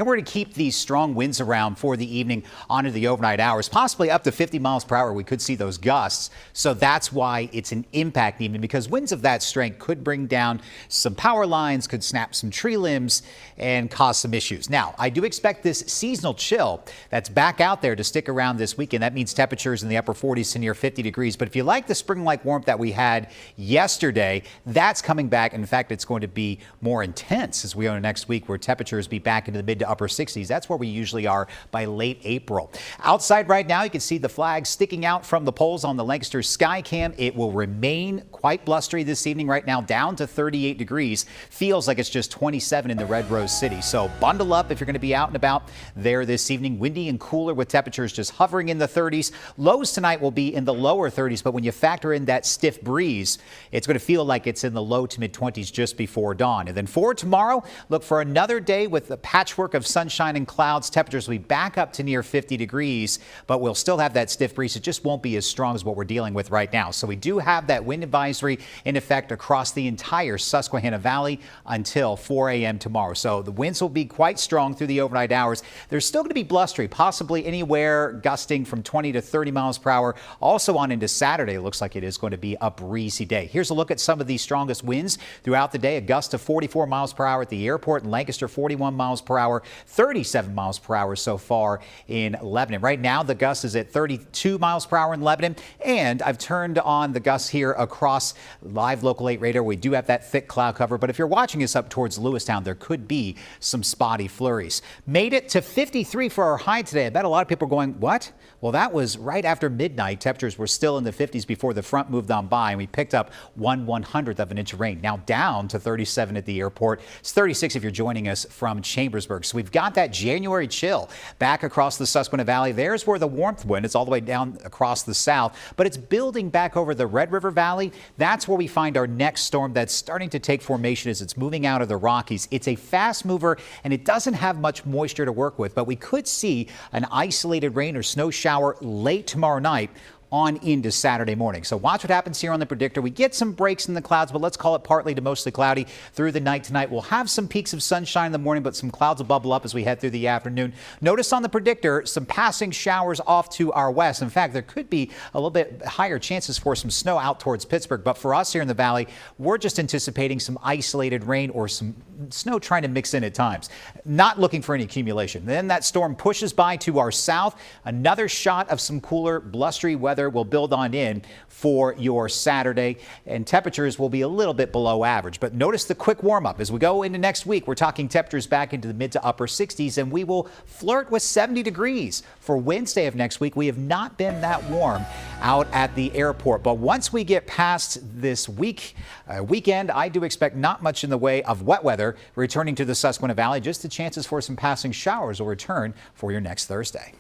And we're going to keep these strong winds around for the evening onto the overnight hours, possibly up to 50 miles per hour. We could see those gusts. So that's why it's an impact evening, because winds of that strength could bring down some power lines, could snap some tree limbs and cause some issues. Now, I do expect this seasonal chill that's back out there to stick around this weekend. That means temperatures in the upper 40s to near 50 degrees. But if you like the spring-like warmth that we had yesterday, that's coming back. In fact, it's going to be more intense as we go into next week, where temperatures be back into the mid to upper 60s. That's where we usually are by late April. Outside right now, you can see the flag sticking out from the poles on the Lancaster Skycam. It will remain quite blustery this evening. Right now, down to 38 degrees. Feels like it's just 27 in the Red Rose City. So bundle up if you're going to be out and about there this evening. Windy and cooler with temperatures just hovering in the 30s. Lows tonight will be in the lower 30s, but when you factor in that stiff breeze, it's going to feel like it's in the low to mid 20s just before dawn. And then for tomorrow, look for another day with a patchwork of sunshine and clouds. Temperatures will be back up to near 50 degrees, but we'll still have that stiff breeze. It just won't be as strong as what we're dealing with right now. So we do have that wind advisory in effect across the entire Susquehanna Valley until 4 a.m. tomorrow. So the winds will be quite strong through the overnight hours. There's still going to be blustery, possibly anywhere gusting from 20 to 30 miles per hour. Also on into Saturday, it looks like it is going to be a breezy day. Here's a look at some of the strongest winds throughout the day. A gust of 44 miles per hour at the airport in Lancaster, 41 miles per hour, 37 miles per hour so far in Lebanon. Right now, the gust is at 32 miles per hour in Lebanon. And I've turned on the gusts here across live Local 8 radar. We do have that thick cloud cover, but if you're watching us up towards Lewistown, there could be some spotty flurries. Made it to 53 for our high today. I bet a lot of people are going, what? Well, that was right after midnight. Temperatures were still in the 50s before the front moved on by, and we picked up 1/100th of an inch of rain. Now down to 37 at the airport. It's 36 if you're joining us from Chambersburg. So we've got that January chill back across the Susquehanna Valley. There's where the warmth went. It's all the way down across the south, but it's building back over the Red River Valley. That's where we find our next storm that's starting to take formation as it's moving out of the Rockies. It's a fast mover, and it doesn't have much moisture to work with, but we could see an isolated rain or snow shower late tomorrow night on into Saturday morning. So watch what happens here on the predictor. We get some breaks in the clouds, but let's call it partly to mostly cloudy through the night tonight. We'll have some peaks of sunshine in the morning, but some clouds will bubble up as we head through the afternoon. Notice on the predictor some passing showers off to our west. In fact, there could be a little bit higher chances for some snow out towards Pittsburgh. But for us here in the valley, we're just anticipating some isolated rain or some snow trying to mix in at times. Not looking for any accumulation. Then that storm pushes by to our south. Another shot of some cooler, blustery weather will build on in for your Saturday, and temperatures will be a little bit below average. But notice the quick warm up as we go into next week. We're talking temperatures back into the mid to upper 60s, and we will flirt with 70 degrees for Wednesday of next week. We have not been that warm out at the airport, but once we get past this weekend, I do expect not much in the way of wet weather returning to the Susquehanna Valley. Just the chances for some passing showers will return for your next Thursday.